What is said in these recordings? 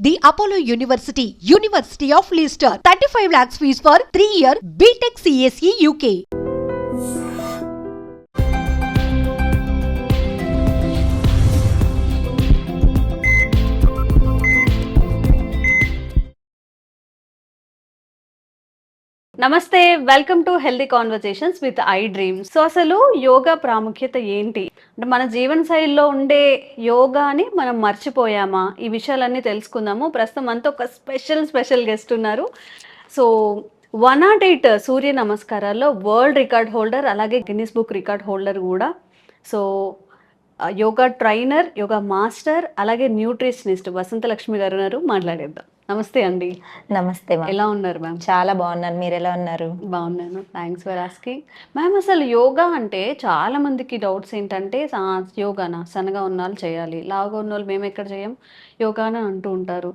The Apollo University, University of Leicester, 35 lakhs fees for 3-year BTech CSE UK. నమస్తే, welcome to healthy conversations with I dream. So అసలు యోగా ప్రాముఖ్యత ఏంటి అంటే మన జీవన శైలిలో ఉండే యోగాని మనం మర్చిపోయామా? ఈ విషయాలన్నీ తెలుసుకుందాము. ప్రస్తుతం మనతో ఒక స్పెషల్ గెస్ట్ ఉన్నారు. సో 108 సూర్య నమస్కారాల్లో వరల్డ్ రికార్డ్ హోల్డర్, అలాగే గిన్నిస్ బుక్ రికార్డ్ హోల్డర్ కూడా. So yoga trainer, yoga master, అలాగే న్యూట్రిషనిస్ట్ వసంత లక్ష్మి గారు ఉన్నారు. మాట్లాడేద్దాం. నమస్తే అండి. నమస్తే మ్యామ్. ఎలా ఉన్నారు మ్యామ్? చాలా బాగున్నాను, మీరు ఎలా ఉన్నారు? బాగున్నాను, థ్యాంక్స్ ఫర్ ఆస్కింగ్. మ్యామ్, అసలు యోగా అంటే చాలా మందికి డౌట్స్ ఏంటంటే యోగానా సన్నగా ఉన్న వాళ్ళు చేయాలి, లావుగా ఉన్న వాళ్ళు మేము ఎక్కడ చేయం యోగానా అంటూ ఉంటారు.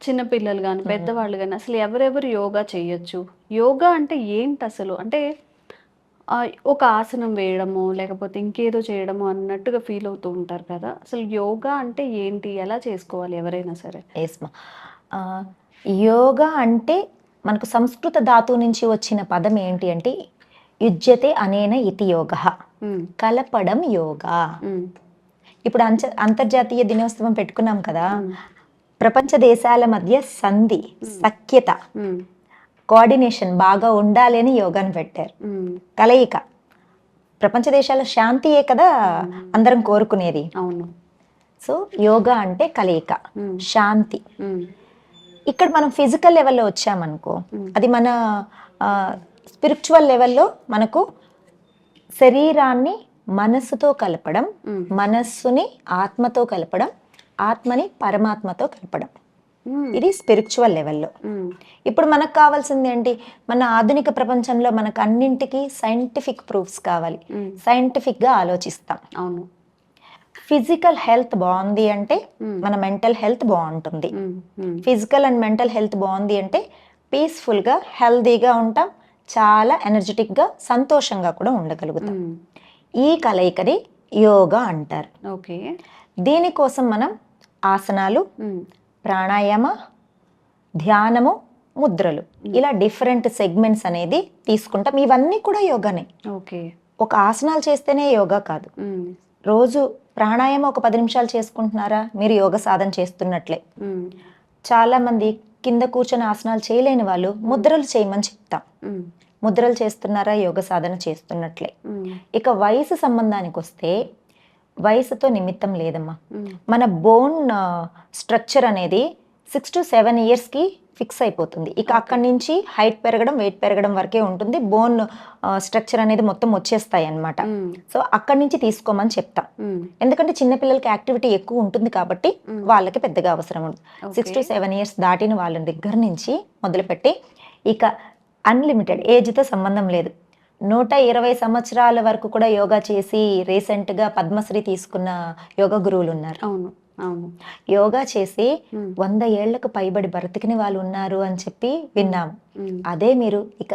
చిన్నపిల్లలు కానీ పెద్దవాళ్ళు కానీ అసలు ఎవరెవరు యోగా చేయొచ్చు? యోగా అంటే ఏంటి అసలు? అంటే ఒక ఆసనం వేయడము లేకపోతే ఇంకేదో చేయడము అన్నట్టుగా ఫీల్ అవుతూ ఉంటారు కదా. అసలు యోగా అంటే ఏంటి, ఎలా చేసుకోవాలి ఎవరైనా సరే? ఎస్ మా. యోగా అంటే మనకు సంస్కృత ధాతువు నుంచి వచ్చిన పదం ఏంటి అంటే యుజ్యతే అనేన ఇతి యోగ, కలపడం యోగా. ఇప్పుడు అంతర్జాతీయ దినోత్సవం పెట్టుకున్నాం కదా. ప్రపంచ దేశాల మధ్య సంధి, సఖ్యత, కోఆర్డినేషన్ బాగా ఉండాలి అని యోగాను పెట్టారు. కలయిక, ప్రపంచ దేశాల శాంతియే కదా అందరం కోరుకునేది. అవును. సో యోగా అంటే కలయిక, శాంతి. ఇక్కడ మనం ఫిజికల్ లెవెల్లో వచ్చామనుకో, అది మన స్పిరిచువల్ లెవెల్లో మనకు శరీరాన్ని మనస్సుతో కలపడం, మనస్సుని ఆత్మతో కలపడం, ఆత్మని పరమాత్మతో కలపడం. ఇది స్పిరిచువల్ లెవెల్లో. ఇప్పుడు మనకు కావాల్సింది ఏంటి? మన ఆధునిక ప్రపంచంలో మనకు అన్నింటికి సైంటిఫిక్ ప్రూఫ్స్ కావాలి. సైంటిఫిక్గా ఆలోచిస్తాం. అవును. ఫిజికల్ హెల్త్ బాగుంది అంటే మన మెంటల్ హెల్త్ బాగుంటుంది. ఫిజికల్ అండ్ మెంటల్ హెల్త్ బాగుంది అంటే పీస్ఫుల్గా, హెల్దీగా ఉంటాం, చాలా ఎనర్జెటిక్గా, సంతోషంగా కూడా ఉండగలుగుతాం. ఈ కలయికని యోగా అంటారు. ఓకే. దీనికోసం మనం ఆసనాలు, ప్రాణాయామ, ధ్యానము, ముద్రలు, ఇలా డిఫరెంట్ సెగ్మెంట్స్ అనేది తీసుకుంటాం. ఇవన్నీ కూడా యోగానే. ఓకే. ఒక ఆసనాలు చేస్తేనే యోగా కాదు. రోజు ప్రాణాయామం ఒక 10 నిమిషాలు చేసుకుంటున్నారా, మీరు యోగ సాధన చేస్తున్నట్లే. చాలా మంది కింద కూర్చొని ఆసనాలు చేయలేని వాళ్ళు ముద్రలు చేయమని చెప్తాం. ముద్రలు చేస్తున్నారా, యోగ సాధన చేస్తున్నట్లే. ఇక వయసు సంబంధానికి వస్తే వయసుతో నిమిత్తం లేదమ్మా. మన బోన్ స్ట్రక్చర్ అనేది 6 to 7 ఇయర్స్కి ఫిక్స్ అయిపోతుంది. ఇక అక్కడి నుంచి హైట్ పెరగడం, వెయిట్ పెరగడం వరకే ఉంటుంది. బోన్ స్ట్రక్చర్ అనేది మొత్తం వచ్చేస్తాయి అన్నమాట. సో అక్కడి నుంచి తీసుకోమని చెప్తాం. ఎందుకంటే చిన్నపిల్లలకి యాక్టివిటీ ఎక్కువ ఉంటుంది కాబట్టి వాళ్ళకి పెద్దగా అవసరం ఉండదు. 6 to 7 ఇయర్స్ దాటిన వాళ్ళ దగ్గర నుంచి మొదలుపెట్టి ఇక అన్లిమిటెడ్ ఏజ్తో సంబంధం లేదు. 120 సంవత్సరాల వరకు కూడా యోగా చేసి రీసెంట్గా పద్మశ్రీ తీసుకున్న యోగా గురువులు ఉన్నారు. అవును. అవును. యోగా చేసి 100 ఏళ్లకు పైబడి బ్రతికిన వాళ్ళు ఉన్నారు అని చెప్పి విన్నాము. అదే మీరు ఇక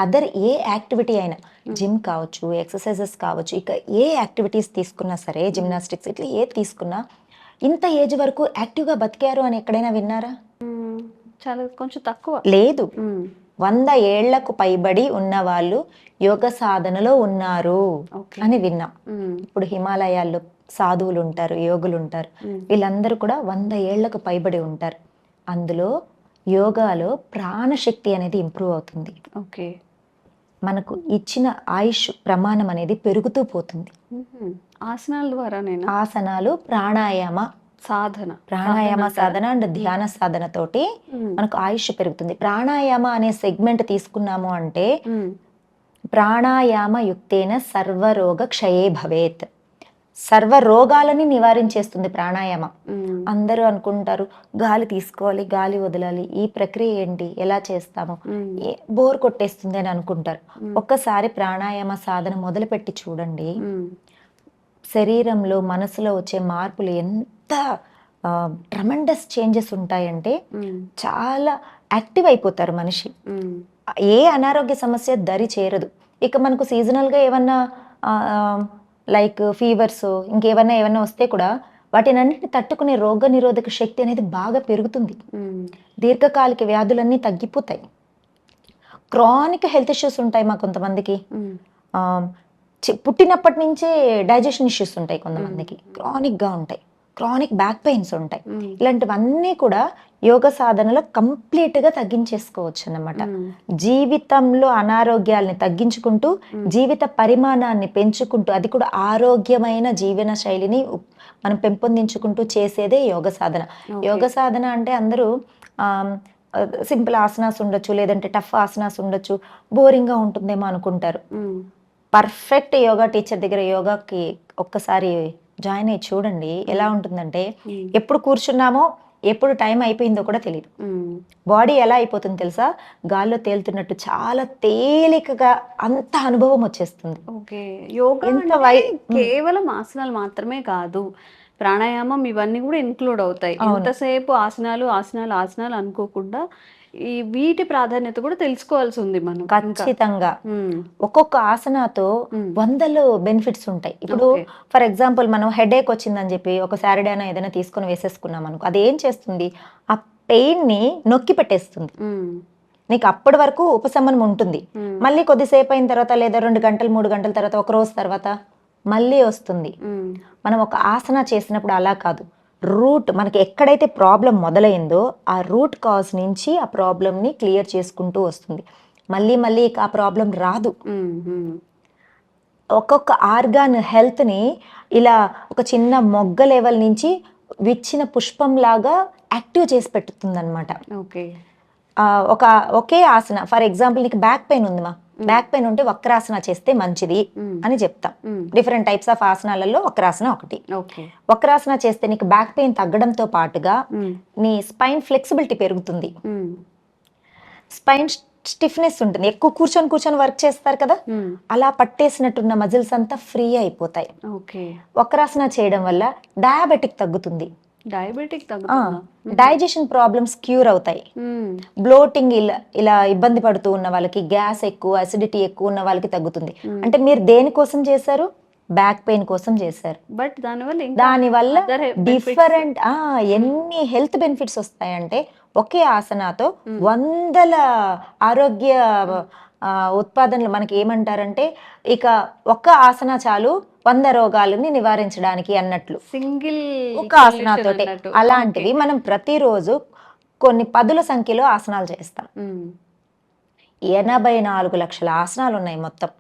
అదర్ ఏ యాక్టివిటీ అయినా, జిమ్ కావచ్చు, ఎక్సర్సైజెస్ కావచ్చు, ఇక ఏ యాక్టివిటీస్ తీసుకున్నా సరే, జిమ్నాస్టిక్స్, ఇట్లా ఏది తీసుకున్నా ఇంత ఏజ్ వరకు యాక్టివ్గా బతికారు అని ఎక్కడైనా విన్నారా? చాలా కొంచెం తక్కువ. లేదు. 100 ఏళ్లకు పైబడి ఉన్న వాళ్ళు యోగ సాధనలో ఉన్నారు అని విన్నాం. ఇప్పుడు హిమాలయాల్లో సాధువులు ఉంటారు, యోగులు ఉంటారు. వీళ్ళందరూ కూడా 100 ఏళ్లకు పైబడి ఉంటారు. అందులో యోగాలో ప్రాణశక్తి అనేది ఇంప్రూవ్ అవుతుంది. ఓకే. మనకు ఇచ్చిన ఆయుష్ ప్రమాణం అనేది పెరుగుతూ పోతుంది. ఆసనాల ద్వారా ఆసనాలు, ప్రాణాయామ సాధన అండ్ ధ్యాన సాధన తోటి మనకు ఆయుష్ పెరుగుతుంది. ప్రాణాయామ అనే సెగ్మెంట్ తీసుకున్నాము అంటే ప్రాణాయామ యుక్తేన సర్వరోగ క్షయే భవేత్. సర్వ రోగాలని నివారించేస్తుంది ప్రాణాయామ. అందరూ అనుకుంటారు గాలి తీసుకోవాలి, గాలి వదలాలి, ఈ ప్రక్రియ ఏంటి, ఎలా చేస్తాము, బోర్ కొట్టేస్తుంది అని అనుకుంటారు. ఒక్కసారి ప్రాణాయామ సాధన మొదలుపెట్టి చూడండి, శరీరంలో, మనసులో వచ్చే మార్పులు ఎంత ట్రమెండస్ చేంజెస్ ఉంటాయంటే చాలా యాక్టివ్ అయిపోతారు మనిషి. ఏ అనారోగ్య సమస్య దరి చేరదు. ఇక మనకు సీజనల్గా ఏమన్నా లైక్ ఫీవర్స్, ఏమన్నా వస్తే కూడా వాటినన్నిటిని తట్టుకునే రోగ నిరోధక శక్తి అనేది బాగా పెరుగుతుంది. దీర్ఘకాలిక వ్యాధులన్నీ తగ్గిపోతాయి. క్రానిక్ హెల్త్ ఇష్యూస్ ఉంటాయి మా కొంతమందికి. పుట్టినప్పటి నుంచే డైజెషన్ ఇష్యూస్ ఉంటాయి కొంతమందికి, క్రానిక్గా ఉంటాయి. క్రానిక్ బ్యాక్ పెయిన్స్ ఉంటాయి. ఇలాంటివన్నీ కూడా యోగ సాధనలో కంప్లీట్గా తగ్గించేసుకోవచ్చు అన్నమాట. జీవితంలో అనారోగ్యాలని తగ్గించుకుంటూ జీవిత పరిమాణాన్ని పెంచుకుంటూ, అది కూడా ఆరోగ్యమైన జీవన శైలిని మనం పెంపొందించుకుంటూ చేసేదే యోగ సాధన. యోగ సాధన అంటే అందరూ సింపుల్ ఆసనాస్ ఉండొచ్చు, లేదంటే టఫ్ ఆసనాస్ ఉండొచ్చు, బోరింగ్గా ఉంటుందేమో అనుకుంటారు. పర్ఫెక్ట్ యోగా టీచర్ దగ్గర యోగాకి ఒక్కసారి జాయిన్ అయ్యి చూడండి. ఎలా ఉంటుందంటే ఎప్పుడు కూర్చున్నామో ఎప్పుడు టైం అయిపోయిందో కూడా తెలియదు. బాడీ ఎలా అయిపోతుంది తెలుసా, గాల్లో తేలుతున్నట్టు చాలా తేలికగా అంత అనుభవం వచ్చేస్తుంది. ఓకే, యోగా కేవలం ఆసనాలు మాత్రమే కాదు, ప్రాణాయామం ఇవన్నీ కూడా ఇంక్లూడ్ అవుతాయి. ఎంతసేపు ఆసనాలు ఆసనాలు ఆసనాలు అనుకోకుండా ఈ వీటి ప్రాధాన్యత కూడా తెలుసుకోవాల్సి ఉంది మనం. ఖచ్చితంగా ఒక్కొక్క ఆసనాతో వందలు బెనిఫిట్స్ ఉంటాయి. ఇప్పుడు ఫర్ ఎగ్జాంపుల్ మనం హెడేక్ వచ్చిందని చెప్పి ఒక సాటర్డేనా ఏదైనా తీసుకొని వేసేసుకున్నాం అనుకో, అది ఏం చేస్తుంది, ఆ పెయిన్ ని నొక్కి పెట్టేస్తుంది. నీకు అప్పటి వరకు ఉపశమనం ఉంటుంది. మళ్ళీ కొద్దిసేపు అయిన తర్వాత, లేదా 2 గంటలు 3 గంటల తర్వాత, ఒక రోజు తర్వాత మళ్ళీ వస్తుంది. మనం ఒక ఆసన చేసినప్పుడు అలా కాదు, రూట్ మనకి ఎక్కడైతే ప్రాబ్లం మొదలైందో ఆ రూట్ కాజ్ నుంచి ఆ ప్రాబ్లమ్ని క్లియర్ చేసుకుంటూ వస్తుంది. మళ్ళీ మళ్ళీ ఆ ప్రాబ్లం రాదు. ఒక్కొక్క ఆర్గాన్ హెల్త్ని ఇలా ఒక చిన్న మొగ్గ లెవెల్ నుంచి విచ్చిన పుష్పంలాగా యాక్టివ్ చేసి పెట్టుతుంది అనమాట. Okay, okay Haasan, for example నీకు బ్యాక్ పెయిన్ ఉంది మా, బ్యాక్ పెయిన్ ఉంటే వక్రాసన చేస్తే మంచిది అని చెప్తాం. డిఫరెంట్ టైప్స్ ఆఫ్ ఆసనాలలో వక్రాసన ఒకటి. వక్రాసన చేస్తే నీకు బ్యాక్ పెయిన్ తగ్గడంతో పాటుగా నీ స్పైన్ ఫ్లెక్సిబిలిటీ పెరుగుతుంది. స్పైన్ స్టిఫ్నెస్ ఉంటుంది. ఎక్కువ కూర్చొని వర్క్ చేస్తారు కదా, అలా పట్టేసినట్టున్న మజిల్స్ అంతా ఫ్రీ అయిపోతాయి. వక్రాసన చేయడం వల్ల డయాబెటిక్ తగ్గుతుంది. డైజెషన్ ప్రాబ్లమ్స్ క్యూర్ అవుతాయి. బ్లోటింగ్ ఇలా ఇబ్బంది పడుతూ ఉన్న వాళ్ళకి, గ్యాస్ ఎక్కువ, అసిడిటీ ఎక్కువ ఉన్న వాళ్ళకి తగ్గుతుంది. అంటే మీరు దేనికోసం చేశారు, బ్యాక్ పెయిన్ కోసం చేశారు. బట్ దానివల్ల డిఫరెంట్ ఎన్ని హెల్త్ బెనిఫిట్స్ వస్తాయంటే, ఒకే ఆసనాతో వందల ఆరోగ్య ఉత్పాదనలు. మనకి ఏమంటారంటే, ఇక ఒక్క ఆసన చాలు 100 రోగాలని నివారించడానికి అన్నట్లు, సింగిల్ ఒక ఆసనాతోటే. అలాంటివి మనం ప్రతిరోజు కొన్ని పదుల సంఖ్యలో ఆసనాలు చేస్తాం. 84 లక్షల ఆసనాలు ఉన్నాయి మొత్తం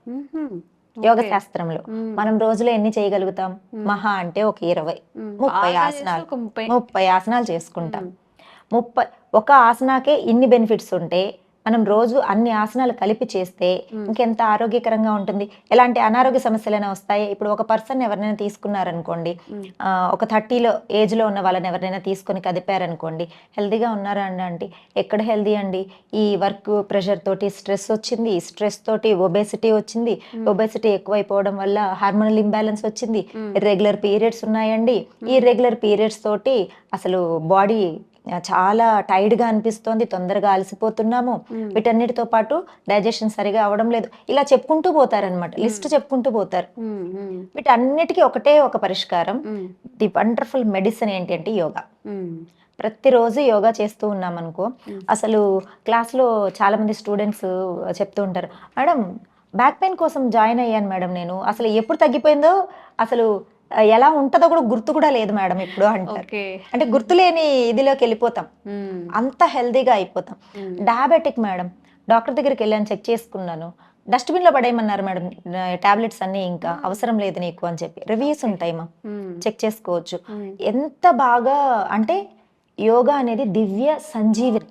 యోగ శాస్త్రంలో. మనం రోజులో ఎన్ని చేయగలుగుతాం, మహా అంటే ఒక 20-30 ఆసనాలు, 30 ఆసనాలు చేసుకుంటాం. ఒక ఆసనాకే ఇన్ని బెనిఫిట్స్ ఉంటే మనం రోజు అన్ని ఆసనాలు కలిపి చేస్తే ఇంకెంత ఆరోగ్యకరంగా ఉంటుంది. ఎలాంటి అనారోగ్య సమస్యలైనా వస్తాయి. ఇప్పుడు ఒక పర్సన్ ఎవరినైనా తీసుకున్నారనుకోండి, ఒక 30లో ఏజ్లో ఉన్న వాళ్ళని ఎవరినైనా తీసుకొని కదిపారనుకోండి, హెల్దీగా ఉన్నారా అండి? ఎక్కడ హెల్దీ అండి? ఈ వర్క్ ప్రెషర్ తోటి స్ట్రెస్ వచ్చింది, స్ట్రెస్ తోటి ఒబేసిటీ వచ్చింది, ఒబేసిటీ ఎక్కువైపోవడం వల్ల హార్మోనల్ ఇంబ్యాలెన్స్ వచ్చింది, ఇర్రెగ్యులర్ పీరియడ్స్ ఉన్నాయండి. ఈ ఇర్రెగ్యులర్ పీరియడ్స్ తోటి అసలు బాడీ చాలా టైర్డ్గా అనిపిస్తోంది, తొందరగా అలసిపోతున్నాము, వీటన్నిటితో పాటు డైజెషన్ సరిగా అవడం లేదు, ఇలా చెప్పుకుంటూ పోతారనమాట, లిస్ట్ చెప్పుకుంటూ పోతారు. వీటన్నిటికీ ఒకటే ఒక పరిష్కారం. ది వండర్ఫుల్ మెడిసిన్ ఏంటి అంటే యోగా. ప్రతిరోజు యోగా చేస్తూ ఉన్నాం అనుకో, అసలు క్లాస్లో చాలా మంది స్టూడెంట్స్ చెప్తూ ఉంటారు, మేడం బ్యాక్ పెయిన్ కోసం జాయిన్ అయ్యాను మేడం, నేను అసలు ఎప్పుడు తగ్గిపోయిందో అసలు ఎలా ఉంటుందో కూడా గుర్తు కూడా లేదు మేడం ఇప్పుడు అంటారు. అంటే గుర్తులేని ఇదిలోకి వెళ్ళిపోతాం, అంత హెల్దీగా అయిపోతాం. డయాబెటిక్ మేడం, డాక్టర్ దగ్గరికి వెళ్ళాను, చెక్ చేసుకున్నాను, డస్ట్బిన్లో పడేయమన్నారు మేడం టాబ్లెట్స్ అన్నీ, ఇంకా అవసరం లేదు నీకు అని చెప్పి. రివ్యూస్ ఉంటాయి మా, చెక్ చేసుకోవచ్చు. ఎంత బాగా అంటే యోగా అనేది దివ్య సంజీవిని.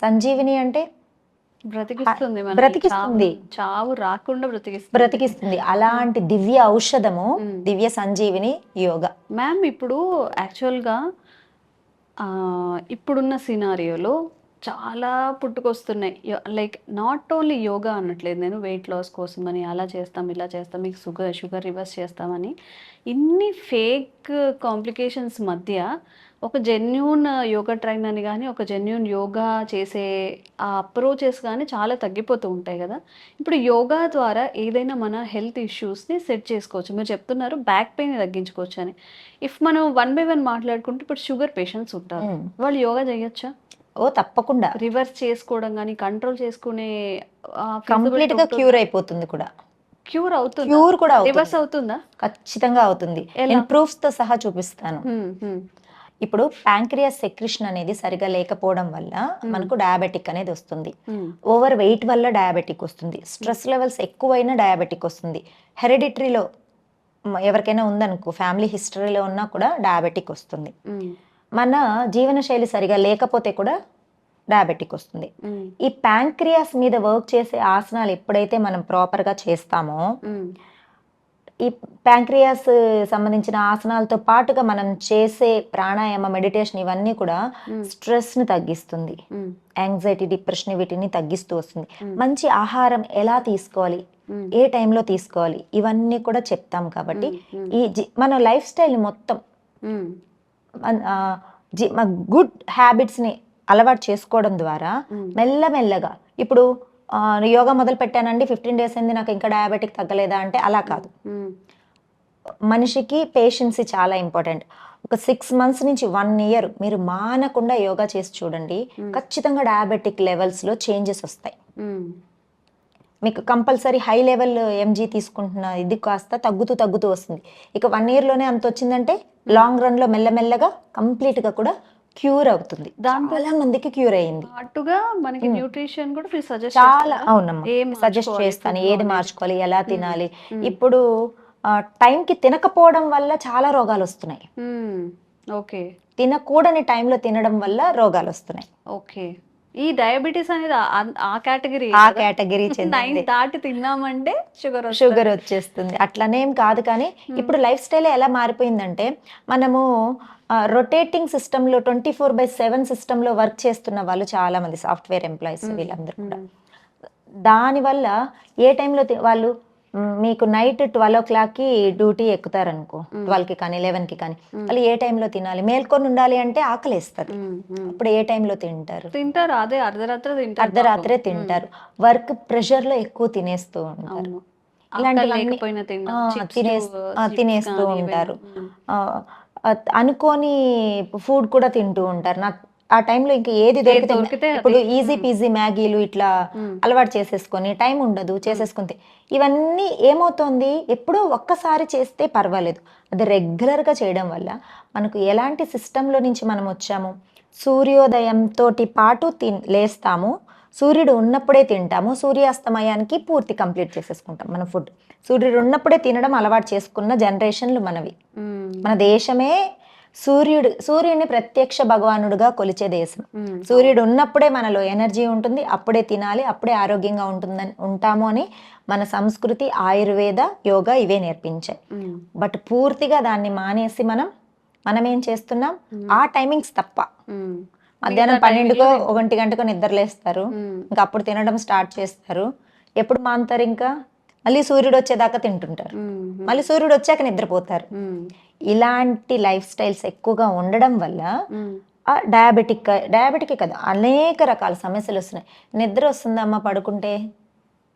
సంజీవిని అంటే బ్రతికిస్తుంది, చావు రాకుండా బ్రతికిస్తుంది. అలాంటి దివ్య ఔషధము, దివ్య సంజీవిని యోగా. మ్యామ్, ఇప్పుడు యాక్చువల్గా ఇప్పుడున్న సినారియోలో చాలా పుట్టుకొస్తున్నాయి. లైక్ నాట్ ఓన్లీ యోగా అనట్లేదు నేను, వెయిట్ లాస్ కోసం అని అలా చేస్తాం ఇలా చేస్తాం, మీకు షుగర్ రివర్స్ చేస్తామని, ఇన్ని ఫేక్ కాంప్లికేషన్స్ మధ్య ఒక జెన్యూన్ యోగా ట్రైనర్ని కానీ ఒక జెన్యూన్ యోగా చేసే ఆ అప్రోచెస్ కానీ చాలా తగ్గిపోతూ ఉంటాయి కదా. ఇప్పుడు యోగా ద్వారా ఏదైనా మన హెల్త్ ఇష్యూస్ని సెట్ చేసుకోవచ్చు. మీరు చెప్తున్నారు బ్యాక్ పెయిన్ తగ్గించుకోవచ్చు అని. ఇఫ్ మనం 1 by 1 మాట్లాడుకుంటే ఇప్పుడు షుగర్ పేషెంట్స్ ఉంటారు, వాళ్ళు యోగా చేయొచ్చా? ఓ తప్పకుండా రివర్స్ చేసుకోవడం కానీ కంట్రోల్ చేసుకునే కంప్లీట్ గా క్యూర్ అయిపోతుంది కూడా. క్యూర్ అవుతుంది, క్యూర్ కూడా అవుతుంది. రివర్స్ అవుతుందా? ఖచ్చితంగా అవుతుంది. నేను ప్రూఫ్స్ తో సహా చూపిస్తాను. ఇప్పుడు ప్యాంక్రియాస్ సెక్రిషన్ అనేది సరిగా లేకపోవడం వల్ల మనకు డయాబెటిక్ అనేది వస్తుంది. ఓవర్ వెయిట్ వల్ల డయాబెటిక్ వస్తుంది. స్ట్రెస్ లెవెల్స్ ఎక్కువైనా డయాబెటిక్ వస్తుంది. హెరిడిటరీలో ఎవరికైనా ఉందనుకో, ఫ్యామిలీ హిస్టరీలో ఉన్నా కూడా డయాబెటిక్ వస్తుంది. మన జీవనశైలి సరిగా లేకపోతే కూడా డయాబెటిక్ వస్తుంది. ఈ ప్యాంక్రియాస్ మీద వర్క్ చేసే ఆసనాలు ఎప్పుడైతే మనం ప్రాపర్గా చేస్తామో, ఈ ప్యాంక్రియాస్ సంబంధించిన ఆసనాలతో పాటుగా మనం చేసే ప్రాణాయామ, మెడిటేషన్ ఇవన్నీ కూడా స్ట్రెస్ని తగ్గిస్తుంది. యాంగ్జైటీ, డిప్రెషన్ వీటిని తగ్గిస్తూ వస్తుంది. మంచి ఆహారం ఎలా తీసుకోవాలి, ఏ టైంలో తీసుకోవాలి, ఇవన్నీ కూడా చెప్తాం. కాబట్టి మన లైఫ్ స్టైల్ మొత్తం గుడ్ హ్యాబిట్స్ని అలవాటు చేసుకోవడం ద్వారా మెల్లమెల్లగా, ఇప్పుడు యోగా మొదలు పెట్టానండి 15 days అయింది నాకు ఇంకా డయాబెటిక్ తగ్గలేదా అంటే అలా కాదు. మనిషికి పేషెన్సీ చాలా ఇంపార్టెంట్. ఒక 6 months నుంచి 1 year మీరు మానకుండా యోగా చేసి చూడండి, ఖచ్చితంగా డయాబెటిక్ లెవెల్స్లో చేంజెస్ వస్తాయి. మీకు కంపల్సరీ హై లెవెల్ ఎంజీ తీసుకుంటున్న ఇది కాస్త తగ్గుతూ వస్తుంది. ఇక 1 yearలోనే అంత వచ్చిందంటే లాంగ్ రన్లో మెల్లమెల్లగా కంప్లీట్గా కూడా క్యూర్ అవుతుంది. చాలా మందికి క్యూర్ అయ్యింది. అటుగా మనకి న్యూట్రిషన్ కూడా మీరు సజెస్ట్ చాలా అవునమ్మా సజెస్ట్ చేస్తాను, ఏది మార్చుకోవాలి, ఎలా తినాలి. ఇప్పుడు టైంకి తినకపోవడం వల్ల చాలా రోగాలు వస్తున్నాయి. ఓకే, తినకూడని టైంలో తినడం వల్ల రోగాలు వస్తున్నాయి. ఓకే, ఈ డయాబెటీస్ అనేది ఆ కేటగిరీ 9 దాటి తిన్నామంటే షుగర్ వచ్చేస్తుంది. అట్లనేం కాదు, కానీ ఇప్పుడు లైఫ్ స్టైల్ ఎలా మారిపోయిందంటే, మనము రొటేటింగ్ సిస్టంలో 24/7 సిస్టంలో వర్క్ చేస్తున్న వాళ్ళు చాలా మంది సాఫ్ట్వేర్ ఎంప్లాయీస్, వీళ్ళందరూ కూడా. దానివల్ల ఏ టైంలో వాళ్ళు మీకు నైట్ 12 o'clockకి డ్యూటీ ఎక్కుతారనుకో, 12కి కానీ 11కి కానీ, వాళ్ళు ఏ టైంలో తినాలి? మేల్కొని ఉండాలి అంటే ఆకలిస్తుంది. ఇప్పుడు ఏ టైంలో తింటారు? అదే అర్ధరాత్రే తింటారు. వర్క్ ప్రెషర్ లో ఎక్కువ తినేస్తూ ఉంటారు. ఇలాంటివన్నీ తినేస్తూ ఉంటారు. అనుకోని ఫుడ్ కూడా తింటూ ఉంటారు. నాకు ఆ టైంలో ఇంకా ఏది దొరికితే, ఇప్పుడు ఈజీ పీజీ మ్యాగీలు ఇట్లా అలవాటు చేసేసుకొని, టైం ఉండదు చేసేసుకుంటే, ఇవన్నీ ఏమవుతుంది, ఎప్పుడో ఒక్కసారి చేస్తే పర్వాలేదు, అది రెగ్యులర్గా చేయడం వల్ల మనకు ఎలాంటి సిస్టంలో నుంచి మనం వచ్చాము, సూర్యోదయంతో పాటు లేస్తాము, సూర్యుడు ఉన్నప్పుడే తింటాము, సూర్యాస్తమయానికి పూర్తి కంప్లీట్ చేసేసుకుంటాం మన ఫుడ్. సూర్యుడు ఉన్నప్పుడే తినడం అలవాటు చేసుకున్న జనరేషన్లు మనవి. మన దేశమే సూర్యుడిని ప్రత్యక్ష భగవానుడుగా కొలిచే దేశం. సూర్యుడు ఉన్నప్పుడే మనలో ఎనర్జీ ఉంటుంది, అప్పుడే తినాలి, అప్పుడే ఆరోగ్యంగా ఉంటాము అని మన సంస్కృతి, ఆయుర్వేద, యోగా ఇవే నేర్పించాయి. బట్ పూర్తిగా దాన్ని మానేసి మనం ఏం చేస్తున్నాం, ఆ టైమింగ్స్ తప్ప మధ్యాహ్నం 12కో 1 గంటకో నిద్రలేస్తారు, ఇంకా అప్పుడు తినడం స్టార్ట్ చేస్తారు. ఎప్పుడు మానుతారు? ఇంకా మళ్ళీ సూర్యుడు వచ్చేదాకా తింటుంటారు, మళ్ళీ సూర్యుడు వచ్చాక నిద్రపోతారు. ఇలాంటి లైఫ్ స్టైల్స్ ఎక్కువగా ఉండడం వల్ల డయాబెటిక్ కదా, అనేక రకాల సమస్యలు వస్తున్నాయి. నిద్ర వస్తుందమ్మా పడుకుంటే,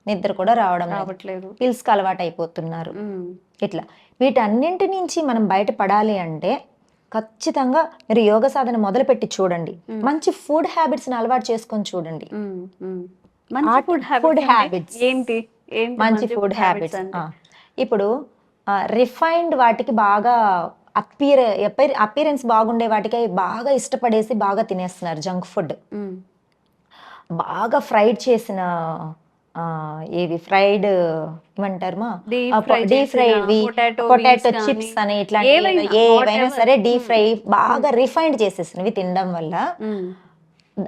నిద్ర కూడా రావట్లేదు, పిల్స్కి అలవాటు అయిపోతున్నారు. ఇట్లా వీటన్నింటి నుంచి మనం బయటపడాలి అంటే ఖచ్చితంగా మీరు యోగ సాధన మొదలుపెట్టి చూడండి, మంచి ఫుడ్ హ్యాబిట్స్ని అలవాటు చేసుకొని చూడండి. ఫుడ్ హ్యాబిట్స్ ఏంటి? మంచి ఫుడ్ హ్యాబిట్స్ ఇప్పుడు రిఫైన్డ్ వాటికి బాగా అపీరెన్స్ బాగుండే వాటికి బాగా ఇష్టపడేసి బాగా తినేస్తున్నారు. జంక్ ఫుడ్, బాగా ఫ్రైడ్ చేసిన ఏవి ఫ్రైడ్ ఏమంటారు, డీప్ ఫ్రైడ్, పొటాటో చిప్స్ అని, ఇట్లాంటి ఏవైనా సరే డీప్ ఫ్రై బాగా రిఫైండ్ చేసేసినవి తినడం వల్ల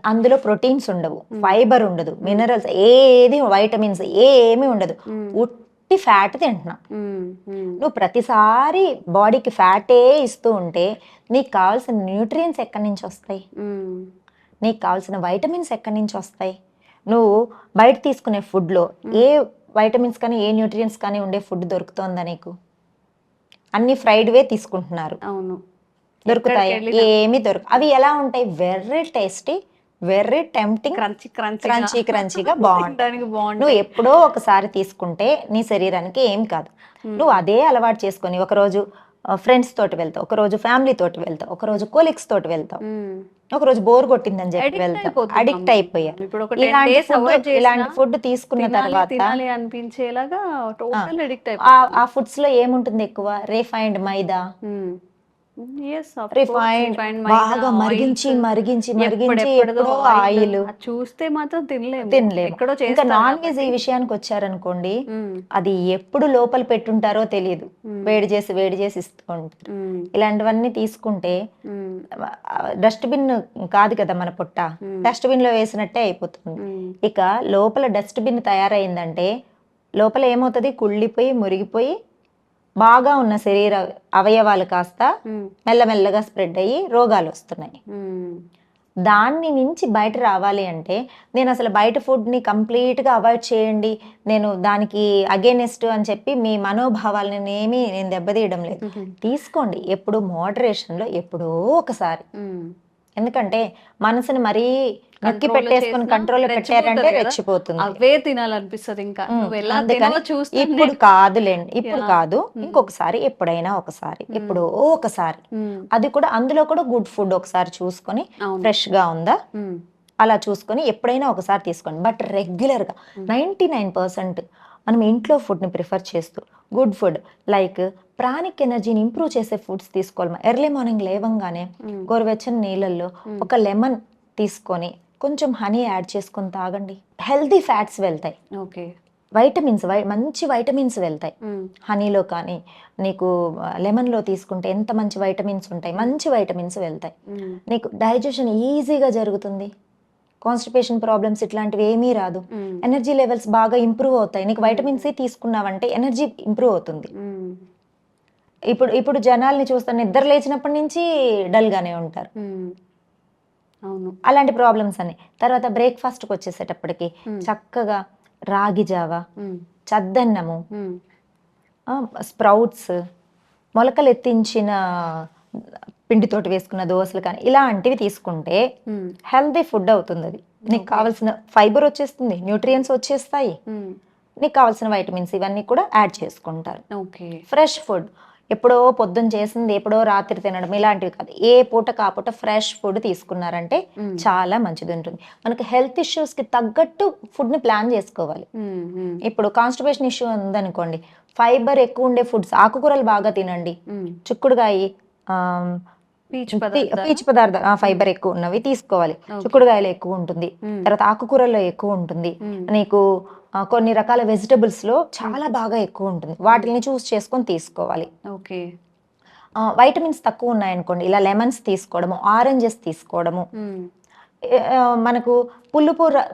అందులో ప్రోటీన్స్ ఉండవు, ఫైబర్ ఉండదు, మినరల్స్ ఏది, వైటమిన్స్ ఏమీ ఉండదు, ఉట్టి ఫ్యాట్ తింటున్నా. నువ్వు ప్రతిసారి బాడీకి ఫ్యాటే ఇస్తూ ఉంటే నీకు కావాల్సిన న్యూట్రియన్స్ ఎక్కడి నుంచి వస్తాయి? నీకు కావాల్సిన వైటమిన్స్ ఎక్కడి నుంచి వస్తాయి? నువ్వు బయట తీసుకునే ఫుడ్లో ఏ వైటమిన్స్ కానీ ఏ న్యూట్రియన్స్ కానీ ఉండే ఫుడ్ దొరుకుతుందా నీకు? అన్ని ఫ్రైడ్వే తీసుకుంటున్నారు. అవును, దొరుకుతాయి, ఎక్కడికి వెళ్ళినా. ఏమి అవి ఎలా ఉంటాయి, వెర్రీ టేస్టీ, వెర్రీ టెంప్టింగ్, క్రంచీ క్రంచీగా బాగుంటాయి. తినడానికి బాగుంటుంది. నువ్వు ఎప్పుడో ఒకసారి తీసుకుంటే నీ శరీరానికి ఏం కాదు. నువ్వు అదే అలవాటు చేసుకొని ఒకరోజు ఫ్రెండ్స్ తోటి వెళ్తావు, ఒకరోజు ఫ్యామిలీ తోటి వెళ్తావు, ఒకరోజు కొలీగ్స్ తోటి వెళ్తావు, ఒకరోజు బోర్ కొట్టిందని చెప్పి వెళ్తావు, అడిక్ట్ అయిపోయా. ఇప్పుడు ఒక 10 days avoid చేసినా ఇలాంటి ఫుడ్ తీసుకున్న తర్వాత తినాలి అనిపించేలాగా టోటల్ అడిక్ట్ ఆ ఫుడ్స్ లో ఏముంటుంది ఎక్కువ, రిఫైన్డ్ మైదా, రిఫైన్డ్ బాగా మరిగించి ఎప్పుడో ఆయిల్, చూస్తే మాత్రం తినలేము. ఎక్కడో ఇంకా నాన్ వెజ్ ఈ విషయానికి వచ్చారనుకోండి, అది ఎప్పుడు లోపల పెట్టుంటారో తెలియదు, వేడి చేసి ఇస్తూ ఉంటారు. ఇలాంటివన్నీ తీసుకుంటే డస్ట్బిన్ కాదు కదా మన పొట్ట, డస్ట్బిన్ లో వేసినట్టే అయిపోతుంది. ఇక లోపల డస్ట్బిన్ తయారైందంటే లోపల ఏమవుతుంది, కుళ్ళిపోయి మురిగిపోయి బాగా ఉన్న శరీర అవయవాలు కాస్త మెల్లమెల్లగా స్ప్రెడ్ అయ్యి రోగాలు వస్తున్నాయి. దాన్ని నుంచి బయట రావాలి అంటే నేను అసలు బయట ఫుడ్ని కంప్లీట్గా అవాయిడ్ చేయండి, నేను దానికి అగేనెస్ట్ అని చెప్పి మీ మనోభావాలని నేను దెబ్బతీయడం లేదు. తీసుకోండి, ఎప్పుడు మోడరేషన్లో, ఎప్పుడో ఒకసారి. ఎందుకంటే మనసుని మరీ నొక్కి పెట్టేసుకుని కంట్రోల్ పెట్టారంటే రెచ్చిపోతుంది, అవే తినాలనిపిస్తుంది. ఇంకా ఇప్పుడు కాదులేండి, ఇప్పుడు కాదు, ఇంకొకసారి, ఎప్పుడైనా ఒకసారి, ఎప్పుడో ఒకసారి, అది కూడా అందులో కూడా గుడ్ ఫుడ్ ఒకసారి చూసుకొని ఫ్రెష్ గా ఉందా అలా చూసుకొని ఎప్పుడైనా ఒకసారి తీసుకోండి. బట్ రెగ్యులర్ గా 99% మనం ఇంట్లో ఫుడ్ ని ప్రిఫర్ చేస్తూ గుడ్ ఫుడ్ లైక్ ప్రాణిక్ ఎనర్జీని ఇంప్రూవ్ చేసే ఫుడ్స్ తీసుకోవాలి. ఎర్లీ మార్నింగ్ లేవంగానే గోరువెచ్చని నీళ్ళల్లో ఒక లెమన్ తీసుకొని కొంచెం హనీ యాడ్ చేసుకొని తాగండి, హెల్తీ ఫ్యాట్స్ వెళ్తాయి. ఓకే, వైటమిన్స్, మంచి వైటమిన్స్ వెళ్తాయి హనీలో, కానీ నీకు లెమన్లో తీసుకుంటే ఎంత మంచి వైటమిన్స్ ఉంటాయి, మంచి వైటమిన్స్ వెళ్తాయి. నీకు డైజెషన్ ఈజీగా జరుగుతుంది, కాన్స్టిపేషన్ ప్రాబ్లమ్స్ ఇట్లాంటివి ఏమీ రాదు, ఎనర్జీ లెవెల్స్ బాగా ఇంప్రూవ్ అవుతాయి. నీకు వైటమిన్ సి తీసుకున్నావంటే ఎనర్జీ ఇంప్రూవ్ అవుతుంది. ఇప్పుడు జనాల్ని చూస్తాను, నిద్ర లేచినప్పటి నుంచి డల్గానే ఉంటారు. అవును, అలాంటి ప్రాబ్లమ్స్ అన్ని. తర్వాత బ్రేక్ఫాస్ట్కి వచ్చేసేటప్పటికి చక్కగా రాగి జావ, చద్దన్నము, స్ప్రౌట్స్, మొలకలు ఎత్తించిన పిండితోటి వేసుకున్న దోశలు కానీ ఇలాంటివి తీసుకుంటే హెల్దీ ఫుడ్ అవుతుంది. అది నీకు కావాల్సిన ఫైబర్ వచ్చేస్తుంది, న్యూట్రియన్స్ వచ్చేస్తాయి, నీకు కావాల్సిన వైటమిన్స్ ఇవన్నీ కూడా యాడ్ చేసుకుంటారు. ఫ్రెష్ ఫుడ్ ఎప్పుడో పొద్దున్న చేసింది ఎప్పుడో రాత్రి తినడం ఇలాంటివి కాదు, ఏ పూట కాపూట ఫ్రెష్ ఫుడ్ తీసుకున్నారంటే చాలా మంచిది ఉంటుంది. మనకు హెల్త్ ఇష్యూస్ కి తగ్గట్టు ఫుడ్ ని ప్లాన్ చేసుకోవాలి. ఇప్పుడు కాన్స్టిపేషన్ ఇష్యూ ఉందనుకోండి, ఫైబర్ ఎక్కువ ఉండే ఫుడ్స్, ఆకుకూరలు బాగా తినండి, చిక్కుడుగాయ, పీచు పదార్థ ఫైబర్ ఎక్కువ ఉన్నవి తీసుకోవాలి, చిక్కుడుగాయలు ఎక్కువ ఉంటుంది, తర్వాత ఆకుకూరల్లో ఎక్కువ ఉంటుంది, నీకు కొన్ని రకాల వెజిటబుల్స్ లో చాలా బాగా ఎక్కువ ఉంటుంది, వాటిని చూస్ చేసుకొని తీసుకోవాలి. ఓకే, వైటమిన్స్ తక్కువ ఉన్నాయనుకోండి, ఇలా లెమన్స్ తీసుకోవడము, ఆరెంజెస్ తీసుకోవడము, మనకు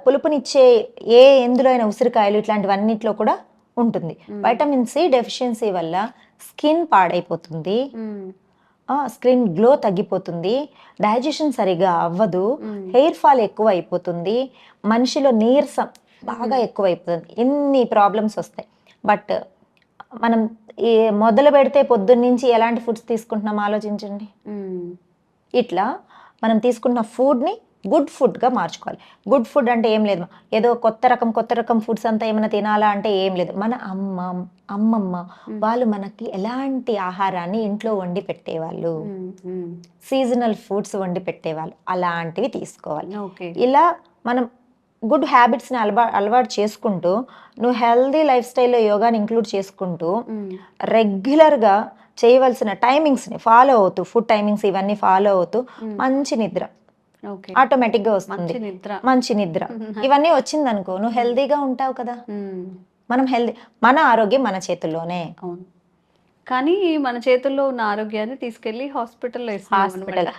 పులుపునిచ్చే ఎందులో అయినా ఉసిరికాయలు ఇట్లాంటివన్నిట్లో కూడా ఉంటుంది. వైటమిన్ సి డెఫిషియన్సీ వల్ల స్కిన్ పాడైపోతుంది, స్కిన్ గ్లో తగ్గిపోతుంది, డైజెషన్ సరిగా అవ్వదు, హెయిర్ ఫాల్ ఎక్కువ అయిపోతుంది, మనిషిలో నీరసం బాగా ఎక్కువ అయిపోతుంది, ఎన్ని ప్రాబ్లమ్స్ వస్తాయి. బట్ మనం మొదలు పెడితే పొద్దున్న నుంచి ఎలాంటి ఫుడ్స్ తీసుకుంటున్నాం ఆలోచించండి. ఇట్లా మనం తీసుకున్న ఫుడ్ని గుడ్ ఫుడ్గా మార్చుకోవాలి. గుడ్ ఫుడ్ అంటే ఏం లేదు, ఏదో కొత్త రకం ఫుడ్స్ అంతా ఏమైనా తినాలా అంటే ఏం లేదు. మన అమ్మమ్మ వాళ్ళు మనకి ఎలాంటి ఆహారాన్ని ఇంట్లో వండి పెట్టేవాళ్ళు, సీజనల్ ఫుడ్స్ వండి పెట్టేవాళ్ళు, అలాంటివి తీసుకోవాలి. ఇలా మనం గుడ్ హ్యాబిట్స్ని అలవాటు చేసుకుంటూ, నువ్వు హెల్దీ లైఫ్ స్టైల్లో యోగాని ఇంక్లూడ్ చేసుకుంటూ రెగ్యులర్గా చేయవలసిన టైమింగ్స్ని ఫాలో అవుతూ, ఫుడ్ టైమింగ్స్ ఇవన్నీ ఫాలో అవుతూ మంచి నిద్ర ఆటోమేటిక్గా వస్తుంది. మంచి నిద్ర ఇవన్నీ వచ్చిందనుకో నువ్వు హెల్దీగా ఉంటావు కదా. మనం హెల్దీ, మన ఆరోగ్యం మన చేతుల్లోనే. అవును, కానీ మన చేతుల్లో ఉన్న ఆరోగ్యాన్ని తీసుకెళ్లి హాస్పిటల్లో హాస్పిటల్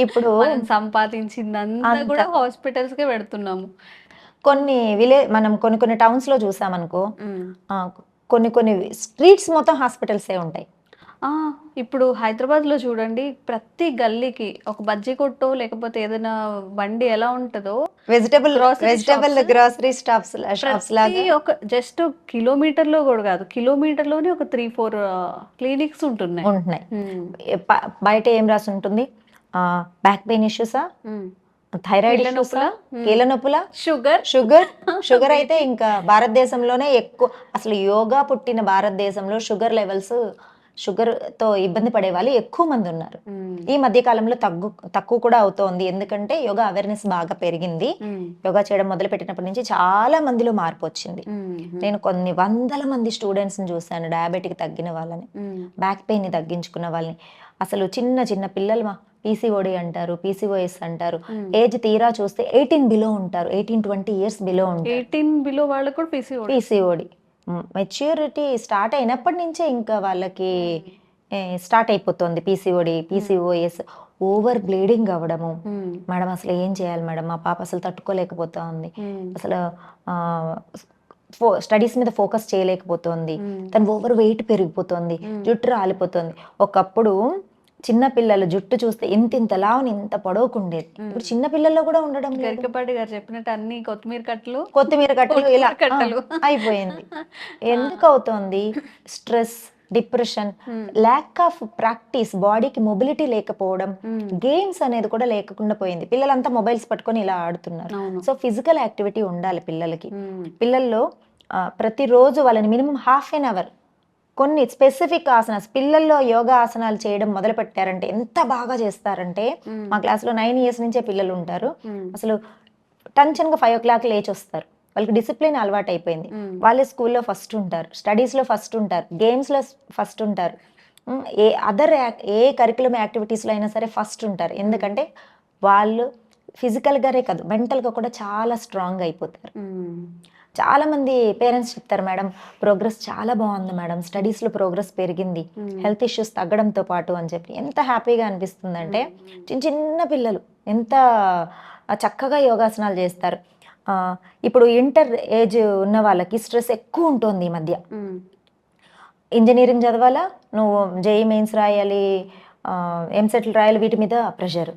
ఇప్పుడు సంపాదించిందంతా కూడా హాస్పిటల్స్ కే పెడుతున్నాము. మనం కొన్ని టౌన్స్ లో చూసామనుకో, కొన్ని స్ట్రీట్స్ మొత్తం హాస్పిటల్సే ఉంటాయి. ఆ, ఇప్పుడు హైదరాబాద్ లో చూడండి, ప్రతి గల్లీకి ఒక బజ్జీ కొట్టో లేకపోతే ఏదైనా బండి ఎలా ఉంటుందో, vegetable Grocery shops. Grocery shops ప్రతి లాగా ఒక జస్ట్ కిలోమీటర్ లో కూడా కాదు, కిలోమీటర్ లోనే ఒక 3-4 క్లినిక్స్ ఉంటున్నాయి. ఉంటున్నాయి. బయట ఏం రాసి ఉంటుంది? బ్యాక్ పెయిన్ ఇష్యూసా, థైరాయిడ్ కీళ్ళ ఇష్యూసా, నొప్పులా? కీళ్ళ నొప్పులా, షుగర్. షుగర్ అయితే ఇంకా భారతదేశంలోనే ఎక్కువ. అసలు యోగా పుట్టిన భారతదేశంలో షుగర్ తో ఇబ్బంది పడే వాళ్ళు ఎక్కువ మంది ఉన్నారు. ఈ మధ్య కాలంలో తక్కువ కూడా అవుతోంది, ఎందుకంటే యోగా అవేర్నెస్ బాగా పెరిగింది. యోగా చేయడం మొదలు పెట్టినప్పటి నుంచి చాలా మందిలో మార్పు వచ్చింది. నేను కొన్ని వందల మంది స్టూడెంట్స్ని చూశాను, డయాబెటిక్ తగ్గిన వాళ్ళని, బ్యాక్ పెయిన్ని తగ్గించుకున్న వాళ్ళని. అసలు చిన్న చిన్న పిల్లలు పీసీఓడి అంటారు, పీసీఓఎస్ అంటారు. ఏజ్ తీరా చూస్తే 18 బిలో ఉంటారు, 18-20 ఇయర్స్ బిలో ఉంటారు. 18 బిలో వాళ్ళకు కూడా పీసీఓడి మెచ్యూరిటీ స్టార్ట్ అయినప్పటి నుంచే ఇంకా వాళ్ళకి స్టార్ట్ అయిపోతుంది పీసీఓడి, పీసీఓఎస్. ఓవర్ బ్లీడింగ్ అవ్వడము. మేడం అసలు ఏం చేయాలి మేడం, మా పాప అసలు తట్టుకోలేకపోతా ఉంది, అసలు స్టడీస్ మీద ఫోకస్ చేయలేకపోతుంది, తను ఓవర్ వెయిట్ పెరిగిపోతుంది, జుట్టు రాలిపోతుంది. ఒకప్పుడు చిన్న పిల్లల జుట్టు చూస్తే ఇంతలా ఇంత పొడవుకుండేది, ఇప్పుడు చిన్న పిల్లల్లో కూడా ఉండడం లేదు. గరికపాటి గారు చెప్పినట్టు అన్ని కొత్తిమీర కట్టలు ఇలా కట్టలు. అయిపోయింది. ఎందుకు అవుతోంది? Stress, depression, lack of practice, బాడీకి మొబిలిటీ లేకపోవడం, గేమ్స్ అనేది కూడా లేకుండా పోయింది. పిల్లలంతా మొబైల్స్ పట్టుకొని ఇలా ఆడుతున్నారు. సో ఫిజికల్ యాక్టివిటీ ఉండాలి పిల్లలకి. పిల్లల్లో ప్రతిరోజు వాళ్ళని మినిమం హాఫ్ ఎన్ అవర్ కొన్ని స్పెసిఫిక్ ఆసనాస్, పిల్లల్లో యోగా ఆసనాలు చేయడం మొదలు పెట్టారంటే ఎంత బాగా చేస్తారంటే, మా క్లాస్లో 9 ఇయర్స్ నుంచే పిల్లలు ఉంటారు. అసలు టెన్షన్గా 5 o'clock లేచి వస్తారు. వాళ్ళకి డిసిప్లిన్ అలవాటు అయిపోయింది. వాళ్ళే స్కూల్లో ఫస్ట్ ఉంటారు, స్టడీస్లో ఫస్ట్ ఉంటారు, గేమ్స్లో ఫస్ట్ ఉంటారు, ఏ కరికులం యాక్టివిటీస్లో అయినా సరే ఫస్ట్ ఉంటారు. ఎందుకంటే వాళ్ళు ఫిజికల్గానే కాదు మెంటల్గా కూడా చాలా స్ట్రాంగ్ అయిపోతారు. చాలా మంది పేరెంట్స్ చెప్తారు, మేడం ప్రోగ్రెస్ చాలా బాగుంది మేడం, స్టడీస్లో ప్రోగ్రెస్ పెరిగింది, హెల్త్ ఇష్యూస్ తగ్గడంతో పాటు అని చెప్పి. ఎంత హ్యాపీగా అనిపిస్తుందంటే చిన్న చిన్న పిల్లలు ఎంత చక్కగా యోగాసనాలు చేస్తారు. ఇప్పుడు ఇంటర్ ఏజ్ ఉన్న వాళ్ళకి స్ట్రెస్ ఎక్కువ ఉంటుంది ఈ మధ్య. ఇంజనీరింగ్ చదవాలా, నువ్వు జేఈ మెయిన్స్ రాయాలి, ఎంసెట్లు రాయాలి, వీటి మీద ప్రెషర్.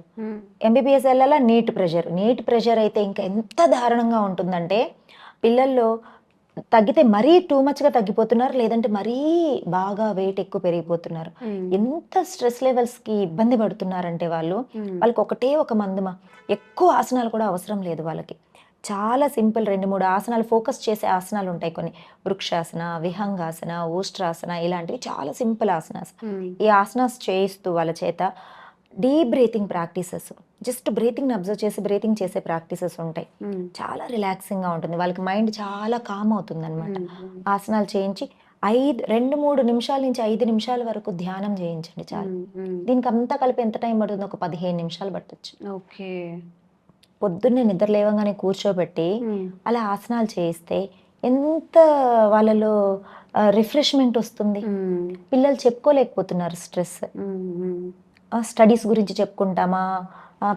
ఎంబీబీఎస్ వెళ్ళాలా, నీట్ ప్రెషర్ అయితే ఇంకా ఎంత దారుణంగా ఉంటుందంటే, పిల్లల్లో తగ్గితే మరీ టూ మచ్గా తగ్గిపోతున్నారు, లేదంటే మరీ బాగా వెయిట్ ఎక్కువ పెరిగిపోతున్నారు. ఎంత స్ట్రెస్ లెవెల్స్కి ఇబ్బంది పడుతున్నారంటే వాళ్ళకి ఒకటే ఒక మందుమా, ఎక్కువ ఆసనాలు కూడా అవసరం లేదు వాళ్ళకి. చాలా సింపుల్ 2-3 ఆసనాలు, ఫోకస్ చేసే ఆసనాలు ఉంటాయి కొన్ని, వృక్షాసన, విహంగాసన, ఊష్ట్రాసన, ఇలాంటివి చాలా సింపుల్ ఆసనాస్. ఈ ఆసనాస్ చేయిస్తూ వాళ్ళ చేత డీప్ బ్రీతింగ్ ప్రాక్టీసెస్, జస్ట్ బ్రీతింగ్ని అబ్జర్వ్ చేసి బ్రీతింగ్ చేసే ప్రాక్టీసెస్ ఉంటాయి. చాలా రిలాక్సింగ్గా ఉంటుంది, వాళ్ళకి మైండ్ చాలా కామ్ అవుతుంది అనమాట. ఆసనాలు చేయించి 2-3 నిమిషాల నుంచి 5 నిమిషాల వరకు ధ్యానం చేయించండి చాలు. దీనికి అంతా కలిపి ఎంత టైం పడుతుంది? ఒక 15 నిమిషాలు పట్టచ్చు. ఓకే. పొద్దున్నే నిద్ర లేవగానే కూర్చోబెట్టి అలా ఆసనాలు చేయిస్తే ఎంత వాళ్ళలో రిఫ్రెష్మెంట్ వస్తుంది. పిల్లలు చెప్పుకోలేకపోతున్నారు స్ట్రెస్. స్టడీస్ గురించి చెప్పుకుంటామా,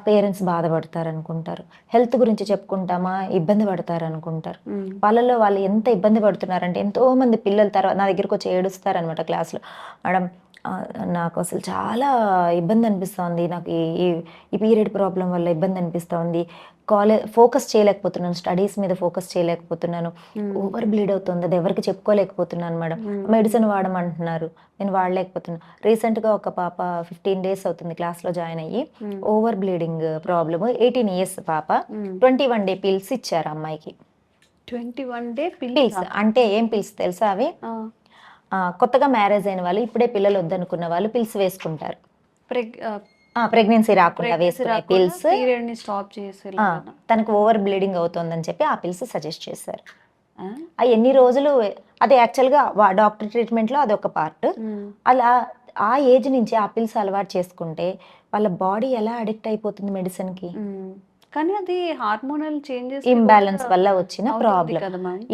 పేరెంట్స్ బాధపడతారు అనుకుంటారు, హెల్త్ గురించి చెప్పుకుంటామా, ఇబ్బంది పడతారు అనుకుంటారు. వాళ్ళలో వాళ్ళు ఎంత ఇబ్బంది పడుతున్నారంటే, ఎంతో మంది పిల్లల తర్వాత నా దగ్గరకు వచ్చి ఏడుస్తారు అనమాట క్లాస్లో, మేడం నాకు అసలు చాలా ఇబ్బంది అనిపిస్తుంది, నాకు ఈ పీరియడ్ ప్రాబ్లం వల్ల ఇబ్బంది అనిపిస్తుంది, ఫోకస్ చేయలేకపోతున్నాను, స్టడీస్ మీద ఫోకస్ చేయలేకపోతున్నాను, ఓవర్ బ్లీడ్ అవుతుంది, అది ఎవరికి చెప్పుకోలేకపోతున్నాను మేడం, మెడిసిన్ వాడమంటున్నారు, నేను వాడలేకపోతున్నాను. రీసెంట్గా ఒక పాప 15 days అవుతుంది క్లాస్లో జాయిన్ అయ్యి, ఓవర్ బ్లీడింగ్ ప్రాబ్లమ్, 18 years పాప, 21 day పిల్స్ ఇచ్చారు అమ్మాయికి. 21 day పిల్స్ అంటే ఏం పిల్స్ తెలుసా? అవి కొత్తగా మ్యారేజ్ అయిన వాళ్ళు, ఇప్పుడే పిల్లలు వద్దనుకున్న వాళ్ళు పిల్స్ వేసుకుంటారు. ప్రెగ్నెన్సీ రాకుండా వేసుకునే పిల్స్, తనకు ఓవర్ బ్లీడింగ్ అవుతుందని చెప్పి ఆ పిల్స్ సజెస్ట్ చేశారు. అవి ఎన్ని రోజులు, అది యాక్చువల్గా డాక్టర్ ట్రీట్మెంట్లో అదొక పార్ట్. అలా ఆ ఏజ్ నుంచి ఆ పిల్స్ అలవాటు చేసుకుంటే వాళ్ళ బాడీ ఎలా అడిక్ట్ అయిపోతుంది మెడిసిన్కి. కానీ అది హార్మోనల్ చేంజెస్, ఇంబ్యాలెన్స్ వల్ల వచ్చిన ప్రాబ్లం.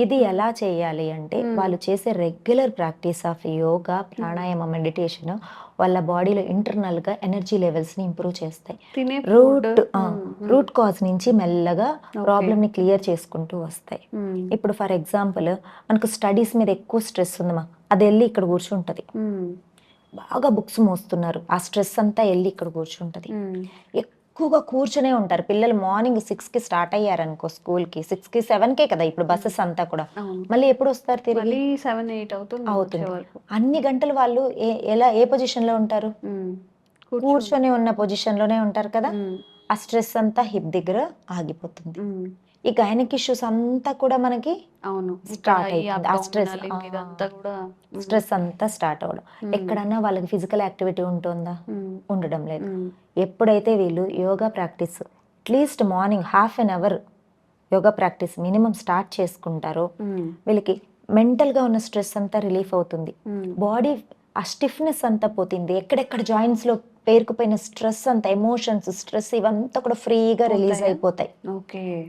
ఇది ఎలా చేయాలి అంటే, వాళ్ళు చేసే regular practice of yoga, pranayama, meditation వాళ్ళ బాడీలో ఇంటర్నల్గా ఎనర్జీ లెవెల్స్ని ఇంప్రూవ్ చేస్తాయి. రూట్ కాజ్ నుంచి మెల్లగా ప్రాబ్లమ్ని క్లియర్ చేసుకుంటూ వస్తాయి. ఇప్పుడు ఫర్ ఎగ్జాంపుల్ మనకు స్టడీస్ మీద ఎక్కువ స్ట్రెస్ ఉందమ్మా, అది వెళ్ళి ఇక్కడ కూర్చుంటుంది. బాగా బుక్స్ మోస్తున్నారు, ఆ స్ట్రెస్ అంతా వెళ్ళి ఇక్కడ కూర్చుంటది. ఎక్కువగా కూర్చునే ఉంటారు పిల్లలు. మార్నింగ్ 6కి స్టార్ట్ అయ్యారనుకో స్కూల్కి, 6కి 7కే కదా ఇప్పుడు బస్సెస్ అంతా కూడా, మళ్ళీ ఎప్పుడు వస్తారు తిరిగి? మళ్ళీ 7-8 అవుతుంది అవుతుంది. వచ్చే వరకు. అన్ని గంటలు వాళ్ళు ఏ పొజిషన్ లో ఉంటారు? కూర్చొని ఉన్న పొజిషన్ లోనే ఉంటారు కదా. ఆ స్ట్రెస్ అంతా హిప్ దగ్గర ఆగిపోతుంది. ఈ గైనిక్ ఇష్యూస్ అంతా కూడా మనకి అవును స్టార్ట్ అవుతుంది. ఆ స్ట్రెస్ ఇదంతా కూడా స్ట్రెస్ అంతా స్టార్ట్ అవ్వడం. ఎక్కడన్నా వాళ్ళకి ఫిజికల్ యాక్టివిటీ ఉంటుందా? ఉండడం లేదు. ఎప్పుడైతే వీళ్ళు yoga practice at least morning half an hour yoga practice minimum start చేసుకుంటారో వీళ్ళకి మెంటల్గా ఉన్న స్ట్రెస్ అంతా రిలీఫ్ అవుతుంది. బాడీ ఆ స్టిఫ్నెస్ అంతా పోతుంది. ఎక్కడెక్కడ జాయింట్స్లో పేరుకుపోయిన స్ట్రెస్ అంతా, ఎమోషన్స్, స్ట్రెస్ ఇవంతా కూడా ఫ్రీగా రిలీజ్ అయిపోతాయి.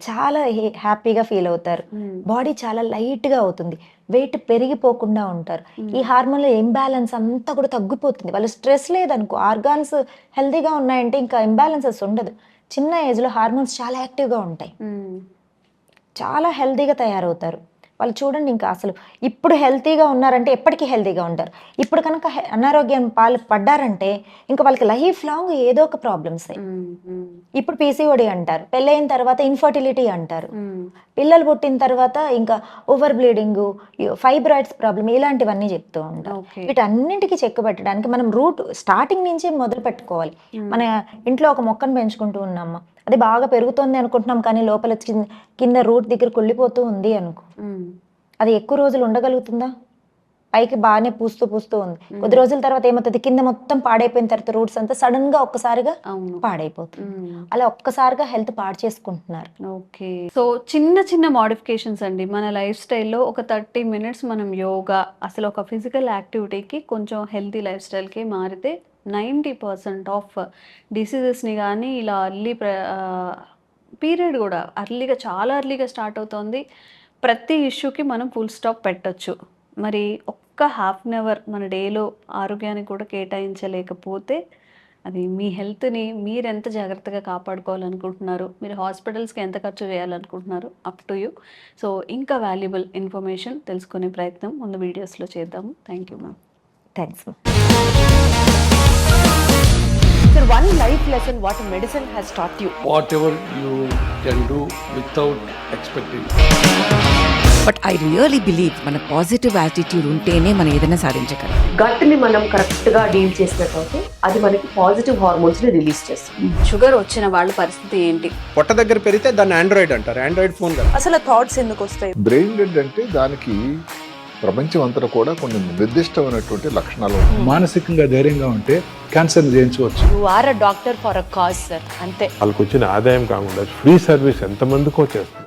చాలా హ్యాపీగా ఫీల్ అవుతారు. బాడీ చాలా లైట్గా అవుతుంది. వెయిట్ పెరిగిపోకుండా ఉంటారు. ఈ హార్మోన్ల ఇంబ్యాలెన్స్ అంతా కూడా తగ్గిపోతుంది. వాళ్ళు స్ట్రెస్ లేదనుకో, ఆర్గాన్స్ హెల్తీగా ఉన్నాయంటే ఇంకా ఇంబ్యాలెన్సెస్ ఉండదు. చిన్న ఏజ్లో హార్మోన్స్ చాలా యాక్టివ్గా ఉంటాయి, చాలా హెల్తీగా తయారవుతారు వాళ్ళు. చూడండి, ఇంకా అసలు ఇప్పుడు హెల్తీగా ఉన్నారంటే ఎప్పటికీ హెల్తీగా ఉంటారు. ఇప్పుడు కనుక అనారోగ్యం పడ్డారంటే ఇంకా వాళ్ళకి లైఫ్ లాంగ్ ఏదో ఒక ప్రాబ్లమ్స్. ఇప్పుడు పీసీఓడి అంటారు, పెళ్ళైన తర్వాత ఇన్ఫర్టిలిటీ అంటారు, పిల్లలు పుట్టిన తర్వాత ఇంకా ఓవర్ బ్లీడింగ్, ఫైబ్రాయిడ్స్ ప్రాబ్లం, ఇలాంటివన్నీ చెప్తూ ఉంటారు. వీటన్నింటికి చెక్ పెట్టడానికి మనం రూట్ స్టార్టింగ్ నుంచే మొదలు పెట్టుకోవాలి. మన ఇంట్లో ఒక మొక్కను పెంచుకుంటూ ఉన్నామా, అది బాగా పెరుగుతోంది అనుకుంటున్నాం, కానీ లోపల కింద రూట్ దగ్గర కుళ్ళిపోతూ ఉంది అనుకో, అది ఎక్కువ రోజులు ఉండగలుగుతుందా? పైకి బాగానే పూస్తూ ఉంది, కొద్ది రోజుల తర్వాత ఏమవుతుంది, కింద మొత్తం పాడైపోయిన తర్వాత రూట్స్ అంతా సడన్ గా ఒక్కసారిగా పాడైపోతుంది. అలా ఒక్కసారిగా హెల్త్ పాడు చేసుకుంటున్నారు. ఓకే, సో చిన్న చిన్న మోడిఫికేషన్స్ అండి మన లైఫ్ స్టైల్లో. ఒక 30 minutes మనం యోగా, అసలు ఒక ఫిజికల్ యాక్టివిటీకి, కొంచెం హెల్తీ లైఫ్ స్టైల్కి మారితే 90% ఆఫ్ డిసీజెస్ని కానీ, ఇలా పీరియడ్ కూడా చాలా అర్లీగా స్టార్ట్ అవుతుంది. ప్రతి ఇష్యూకి మనం ఫుల్ స్టాప్ పెట్టచ్చు. మరి ఒక్క హాఫ్ అన్ అవర్ మన డేలో ఆరోగ్యానికి కూడా కేటాయించలేకపోతే అది మీ హెల్త్ని మీరు ఎంత జాగ్రత్తగా కాపాడుకోవాలనుకుంటున్నారు, మీరు హాస్పిటల్స్కి ఎంత ఖర్చు చేయాలనుకుంటున్నారు, అప్ టు యూ. సో ఇంకా వాల్యుబుల్ ఇన్ఫర్మేషన్ తెలుసుకునే ప్రయత్నం ముందు వీడియోస్లో చేద్దాము. Thank you ma'am. Thanks. Sir, one life lesson what medicine has taught you. Whatever you can do without expecting. But I really believe మన పాజిటివ్ యాటిట్యూడ్ ఉంటేనే మనం ఏదైనా సాధించగలం. గట్ ని మనం కరెక్ట్ గా డీల్ చేసినట్లయితే అది మనకి పాజిటివ్ హార్మోన్స్ ని రిలీజ్ చేస్తుంది. షుగర్ వచ్చిన వాళ్ళ పరిస్థితి ఏంటి? పొట్ట దగ్గర పెరిగితే దాన్ని ఆండ్రాయిడ్ అంటారు, ఆండ్రాయిడ్ ఫోన్ కదా. అసలు థాట్స్ ఎందుకు వస్తాయి? బ్రెయిన్ డెడ్ అంటే దానికి ప్రపంచం అంతా కూడా కొన్ని నిర్దిష్టమైనటువంటి లక్షణాలు ఉంటాయి. మానసికంగా ధైర్యంగా ఉంటే క్యాన్సర్ జయించవచ్చు. You are a doctor for a cause sir, అంతే. వాళ్ళకి వచ్చిన ఆదాయం కాకుండా ఫ్రీ సర్వీస్ ఎంతమందికో చేస్తారు.